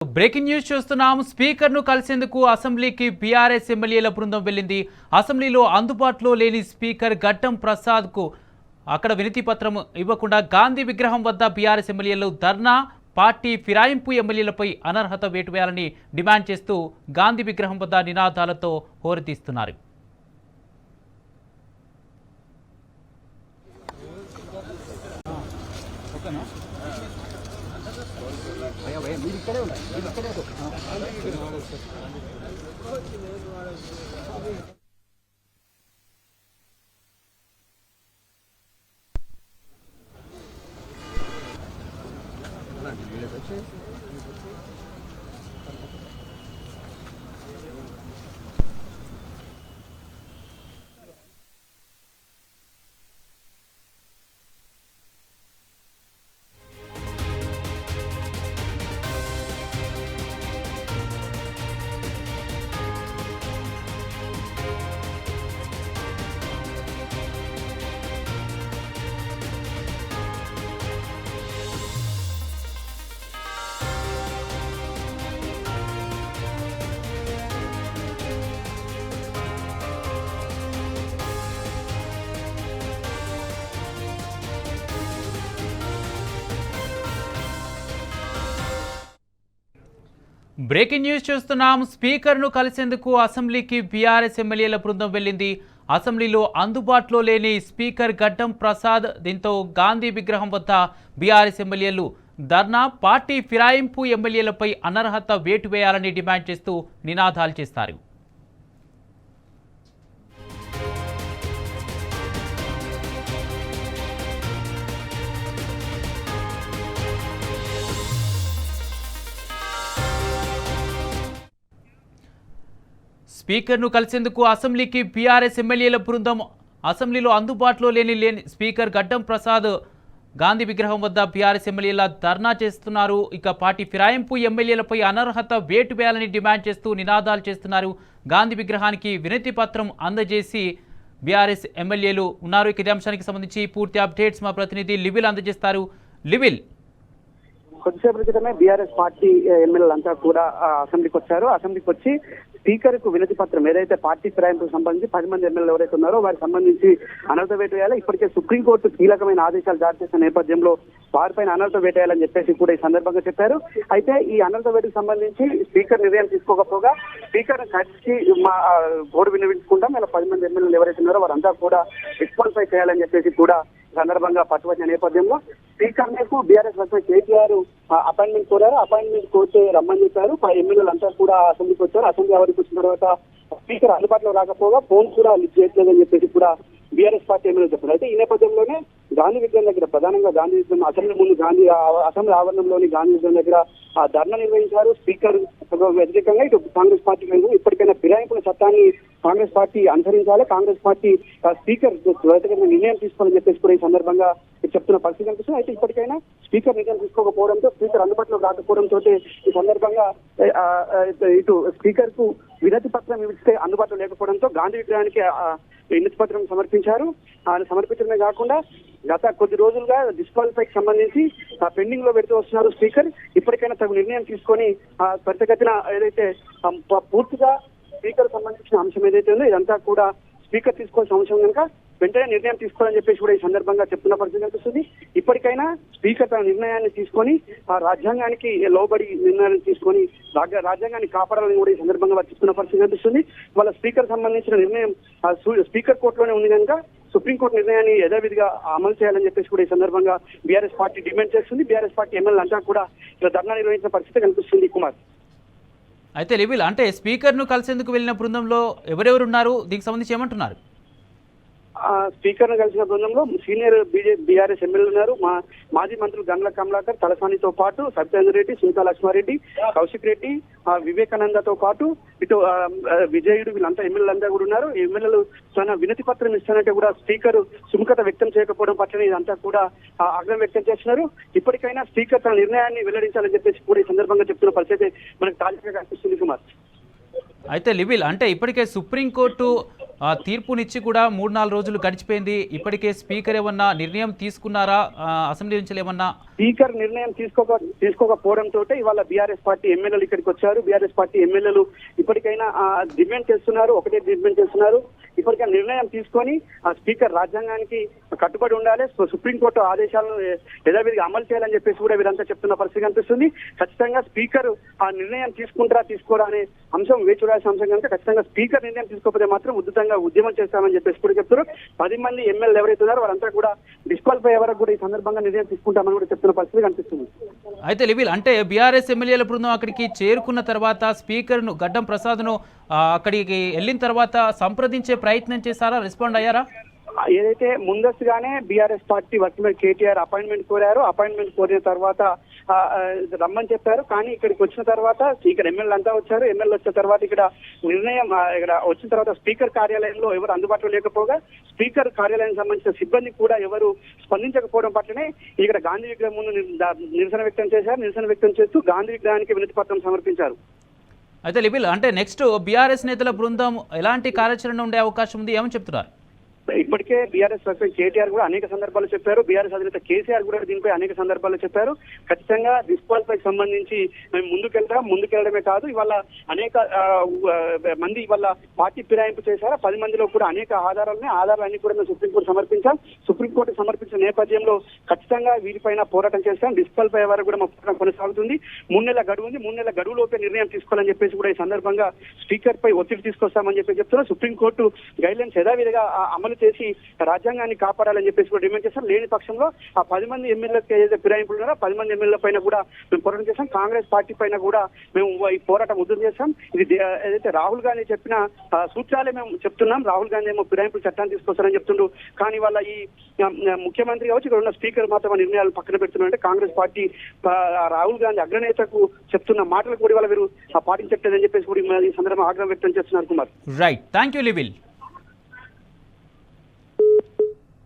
Breaking news చూస్తున్నాం. Speaker ను కలిసేందుకు అసెంబ్లీకి బీఆర్ఎస్ ఎమ్మెల్యేల బృందం వెళ్ళింది. అసెంబ్లీలో అందుబాటులో లేని స్పీకర్ గడ్డం ప్రసాద్ కు అక్కడ వినతి పత్రం ఇవ్వకుండా గాంధీ విగ్రహం వద్ద బీఆర్ఎస్ ఎమ్మెల్యేలు ధర్నా, పార్టీ ఫిరాయింపు ఎమ్మెల్యేలపై అనర్హత వేటు వేయాలని డిమాండ్ చేస్తూ గాంధీ విగ్రహం వద్ద నినాదాలతో హోరెత్తిస్తున్నారు. బ్రేకింగ్ న్యూస్ చూస్తున్నాం. స్పీకర్ ను కలిసేందుకు అసెంబ్లీకి బీఆర్ఎస్ ఎమ్మెల్యేల బృందం వెళ్ళింది. అసెంబ్లీలో అందుబాటులో లేని స్పీకర్ గడ్డం ప్రసాద్, దీంతో గాంధీ విగ్రహం వద్ద బీఆర్ఎస్ ఎమ్మెల్యేలు ధర్నా, పార్టీ ఫిరాయింపు ఎమ్మెల్యేలపై అనర్హత వేటు వేయాలని డిమాండ్ చేస్తూ నినాదాలు చేస్తారు. స్పీకర్ను కలిసేందుకు అసెంబ్లీకి బీఆర్ఎస్ ఎమ్మెల్యేల బృందం అసెంబ్లీలో అందుబాటులో లేని స్పీకర్ గడ్డం ప్రసాద్ గాంధీ విగ్రహం వద్ద బీఆర్ఎస్ ఎమ్మెల్యేల ధర్నా చేస్తున్నారు. ఇక పార్టీ ఫిరాయింపు ఎమ్మెల్యేలపై అనర్హత వేటు వేయాలని డిమాండ్ చేస్తూ నినాదాలు చేస్తున్నారు. గాంధీ విగ్రహానికి వినతి పత్రం అందజేసి బీఆర్ఎస్ ఎమ్మెల్యేలు ఉన్నారు. ఇదే అంశానికి సంబంధించి పూర్తి అప్డేట్స్ మా ప్రతినిధి లివిల్ అందజేస్తారు. లివిల్, కొద్దిసేపటి క్రితమే బీఆర్ఎస్ పార్టీ ఎమ్మెల్యేలంతా కూడా అసెంబ్లీకి వచ్చారు. అసెంబ్లీకి వచ్చి స్పీకర్ కు వినతి పత్రం, ఏదైతే పార్టీ ఫిరాయింపుకు సంబంధించి 10 మంది ఎమ్మెల్యేలు ఎవరైతే ఉన్నారో వారికి సంబంధించి అనర్హత వేటు వేయాలి. ఇప్పటికే సుప్రీంకోర్టు కీలకమైన ఆదేశాలు జారీ చేసిన నేపథ్యంలో వారిపైన అనర్హత వేటేయాలని చెప్పేసి కూడా ఈ సందర్భంగా చెప్పారు. అయితే ఈ అనర్హత వేటుకు సంబంధించి స్పీకర్ నిర్ణయం తీసుకోకపోగా స్పీకర్ కలిసి మా గోడు వినిపించుకుంటాం, ఇలా 10 మంది ఎమ్మెల్యేలు ఎవరైతే ఉన్నారో వారంతా కూడా డిస్క్వాలిఫై చేయాలని చెప్పేసి కూడా సందర్భంగా పట్టువచ్చిన నేపథ్యంలో స్పీకర్ మేరకు బీఆర్ఎస్ వర్గం కేటీఆర్ అపాయింట్మెంట్ కోరారు. అపాయింట్మెంట్ కోరితే రమ్మని చెప్పారు. ఎమ్మెల్యేలు అంతా కూడా అసెంబ్లీకి వచ్చారు. అసెంబ్లీ ఎవరికి వచ్చిన తర్వాత స్పీకర్ అందుబాటులో రాకపోగా ఫోన్ కూడా లిఫ్ట్ చేయట్లేదని చెప్పేసి కూడా బీఆర్ఎస్ పార్టీ ఎమ్మెల్యేలు చెప్పారు. అయితే ఈ నేపథ్యంలోనే గాంధీ విగ్రహం దగ్గర, ప్రధానంగా గాంధీ విగ్రహం అసెంబ్లీ ముందు అసెంబ్లీ ఆవరణంలోని గాంధీ విగ్రహం దగ్గర ధర్నా నిర్వహించారు. స్పీకర్ వ్యతిరేకంగా ఇటు కాంగ్రెస్ పార్టీ ఇప్పటికైనా ఫిరాయింపుల చట్టాన్ని కాంగ్రెస్ పార్టీ అనుసరించాలి, కాంగ్రెస్ పార్టీ స్పీకర్ వ్యతిరేకంగా నిర్ణయం తీసుకోవాలని చెప్పేసి కూడా ఈ సందర్భంగా చెప్తున్న పరిస్థితి కనిపిస్తుంది. అయితే ఇప్పటికైనా స్పీకర్ నిర్ణయం తీసుకోకపోవడంతో, స్పీకర్ అందుబాటులో రాకపోవడంతో ఈ సందర్భంగా ఇటు స్పీకర్ కు వినతి పత్రం ఇస్తే అందుబాటులో లేకపోవడంతో గాంధీ విగ్రహానికి వినతి పత్రం సమర్పించారు. సమర్పించడమే కాకుండా గత కొద్ది రోజులుగా డిస్క్వాలిఫైకి సంబంధించి పెండింగ్ లో పెడుతూ వస్తున్నారు స్పీకర్. ఇప్పటికైనా తగు నిర్ణయం తీసుకొని త్వరితగతిన ఏదైతే పూర్తిగా స్పీకర్ సంబంధించిన అంశం ఏదైతే ఉందో ఇదంతా కూడా స్పీకర్ తీసుకోవాల్సిన అంశం కనుక వెంటనే నిర్ణయం తీసుకోవాలని చెప్పేసి కూడా ఈ సందర్భంగా చెప్తున్న పరిస్థితి కనిపిస్తుంది. ఇప్పటికైనా స్పీకర్ తన నిర్ణయాన్ని తీసుకొని ఆ రాజ్యాంగానికి లోబడి నిర్ణయాన్ని తీసుకొని రాజ్యాంగాన్ని కాపాడాలని కూడా ఈ సందర్భంగా వర్తిస్తున్న పరిస్థితి కనిపిస్తుంది. వాళ్ళ స్పీకర్ సంబంధించిన నిర్ణయం స్పీకర్ కోర్టులోనే ఉంది కనుక సుప్రీంకోర్టు నిర్ణయాన్ని యథావిధిగా అమలు చేయాలని చెప్పేసి కూడా ఈ సందర్భంగా బీఆర్ఎస్ పార్టీ డిమాండ్ చేస్తుంది. బీఆర్ఎస్ పార్టీ ఎమ్మెల్యేలు అంతా కూడా ధర్నా నిర్వహించిన పరిస్థితి కనిపిస్తుంది. కుమార్, అయితే లివిల్, అంటే స్పీకర్ ను కలిసేందుకు వెళ్ళిన బృందంలో ఎవరెవరు ఉన్నారు, దీనికి సంబంధించి ఏమంటున్నారు? స్పీకర్ ను కలిసిన బృందంలో సీనియర్ బీఆర్ఎస్ ఎమ్మెల్యేలు ఉన్నారు. మాజీ మంత్రులు గండ్ల కమలాకర్, తలసానితో పాటు సత్యేంద్ర రెడ్డి, సునీతా లక్ష్మారెడ్డి, కౌశిక్ రెడ్డి, వివేకానందతో పాటు ఇటు విజయుడు, వీళ్ళంతా ఎమ్మెల్యేలంతా కూడా ఉన్నారు. ఎమ్మెల్యేలు తన వినతి పత్రం ఇస్తానంటే కూడా స్పీకర్ సుముఖత వ్యక్తం చేయకపోవడం పట్ల ఇదంతా కూడా ఆగ్రహం వ్యక్తం చేస్తున్నారు. ఇప్పటికైనా స్పీకర్ తన నిర్ణయాన్ని వెల్లడించాలని చెప్పేసి కూడా ఈ సందర్భంగా చెప్తున్న పరిస్థితి మనకు తాజాగా కనిపిస్తుంది. కుమార్. అయితే లివిల్ అంటే ఇప్పటికే సుప్రీంకోర్టు తీర్పునిచ్చి కూడా 3-4 రోజులు గడిచిపోయింది. ఇప్పటికే స్పీకర్ ఏమన్నా నిర్ణయం తీసుకున్నారా? అసెంబ్లీ నుంచి ఏమన్నా స్పీకర్ నిర్ణయం తీసుకోకపోవడంతో ఇవాళ బీఆర్ఎస్ పార్టీ ఎమ్మెల్యేలు ఇక్కడికి వచ్చారు. బీఆర్ఎస్ పార్టీ ఎమ్మెల్యేలు ఇప్పటికైనా డిమాండ్ చేస్తున్నారు, ఒకటే డిమాండ్ చేస్తున్నారు. ఇప్పటికైనా నిర్ణయం తీసుకొని ఆ స్పీకర్ రాజ్యాంగానికి కట్టుబడి ఉండాలి, సుప్రీంకోర్టు ఆదేశాలను యథావిధిగా అమలు చేయాలని చెప్పేసి కూడా వీరంతా చెప్తున్న పరిస్థితి కనిపిస్తుంది. ఖచ్చితంగా స్పీకర్ ఆ నిర్ణయం తీసుకుంటారా తీసుకోరా అనే అంశం వేచి చూడాల్సిన అంశం కనుక ఖచ్చితంగా స్పీకర్ నిర్ణయం తీసుకోకపోతే మాత్రం ఉధృతంగా ఉద్యమం చేస్తామని చెప్పేసి కూడా చెప్తారు. 10 మంది ఎమ్మెల్యేలు ఎవరైతే ఉన్నారో వారంతా కూడా డిస్క్వాలిఫై అయ్యే వరకు కూడా ఈ సందర్భంగా నిర్ణయం తీసుకుంటామని కూడా చెప్తున్న పరిస్థితి కనిపిస్తుంది. అయితే లివిల్ అంటే బీఆర్ఎస్ ఎమ్మెల్యేల బృందం అక్కడికి చేరుకున్న తర్వాత స్పీకర్ను గడ్డం ప్రసాద్ను అక్కడికి వెళ్ళిన తర్వాత సంప్రదించే ప్రయత్నం చేశారా? రెస్పాండ్ అయ్యారా? ఏదైతే ముందస్తుగానే BRS party working KTR appointment కోరారు. అపాయింట్మెంట్ కోరిన తర్వాత రమ్మని చెప్పారు. కానీ ఇక్కడికి వచ్చిన తర్వాత ఇక్కడ ఎమ్మెల్యేలు అంతా వచ్చారు. ఎమ్మెల్యేలు వచ్చిన తర్వాత ఇక్కడ వచ్చిన తర్వాత స్పీకర్ కార్యాలయంలో ఎవరు అందుబాటులో లేకపోగా స్పీకర్ కార్యాలయానికి సంబంధించిన సిబ్బంది కూడా ఎవరు స్పందించకపోవడం పట్లనే ఇక్కడ గాంధీ విగ్రహం ముందు నిరసన వ్యక్తం చేశారు. నిరసన వ్యక్తం చేస్తూ గాంధీ విగ్రహానికి వినతి పత్రం సమర్పించారు. అయితే లిబిల్ అంటే నెక్స్ట్ బీఆర్ఎస్ నేతల బృందం ఎలాంటి కార్యాచరణ ఉండే అవకాశం ఉంది? ఏమని చెప్తున్నారు? ఇప్పటికే బీఆర్ఎస్ ప్రెసిడెంట్ కేటీఆర్ కూడా అనేక సందర్భాల్లో చెప్పారు. బీఆర్ఎస్ అధినేత కేసీఆర్ కూడా దీనిపై అనేక సందర్భాల్లో చెప్పారు. ఖచ్చితంగా డిస్క్వాలిఫై సంబంధించి మేము ముందుకెళ్ళడమే కాదు, ఇవాళ అనేక మంది ఇవాళ పార్టీ ఫిరాయింపు చేశారు. 10 మందిలో కూడా అనేక ఆధారాలన్నీ కూడా మేము సుప్రీంకోర్టు సమర్పించాం. సుప్రీంకోర్టు సమర్పించిన నేపథ్యంలో ఖచ్చితంగా వీరిపైన పోరాటం చేస్తాం. డిస్క్వాలిఫై వరకు కూడా మా పోరాటం కొనసాగుతుంది. 3 నెలల గడువు ఉంది. 3 నెలల గడువులోపే నిర్ణయం తీసుకోవాలని చెప్పేసి కూడా ఈ సందర్భంగా స్పీకర్ పై ఒత్తిడి తీసుకొస్తామని చెప్పి చెప్తున్నారు. సుప్రీంకోర్టు గైడ్ లైన్స్ యథావిధిగా అమలు చేసి రాజ్యాంగాన్ని కాపాడాలని చెప్పేసి కూడా డిమాండ్ చేస్తాం. లేని పక్షంలో ఆ 10 మంది ఎమ్మెల్యేలకు ఏదైతే ఫిరాయింపులు ఉన్నారో 10 మంది ఎమ్మెల్యేల పైన కూడా మేము పోరాటం చేస్తాం. కాంగ్రెస్ పార్టీ పైన కూడా మేము ఈ పోరాటం ఉధృతం చేస్తాం. ఇది ఏదైతే రాహుల్ గాంధీ చెప్పిన సూత్రాలే మేము చెప్తున్నాం. రాహుల్ గాంధీ ఏమో ఫిరాయింపులు చట్టాన్ని తీసుకొస్తారని చెప్తుండ్రు. కానీ వాళ్ళ ఈ ముఖ్యమంత్రి కావచ్చు, ఇక్కడ ఉన్న స్పీకర్ మాత్రం ఆ నిర్ణయాలు పక్కన పెడుతున్నారంటే కాంగ్రెస్ పార్టీ రాహుల్ గాంధీ అగ్రనేతకు చెప్తున్న మాటలు కూడా వాళ్ళ వీరు పాటించట్లేదని చెప్పేసి కూడా ఈ సందర్భంగా ఆగ్రహం వ్యక్తం చేస్తున్నారు. Kumar, right, thank you లిబిల్.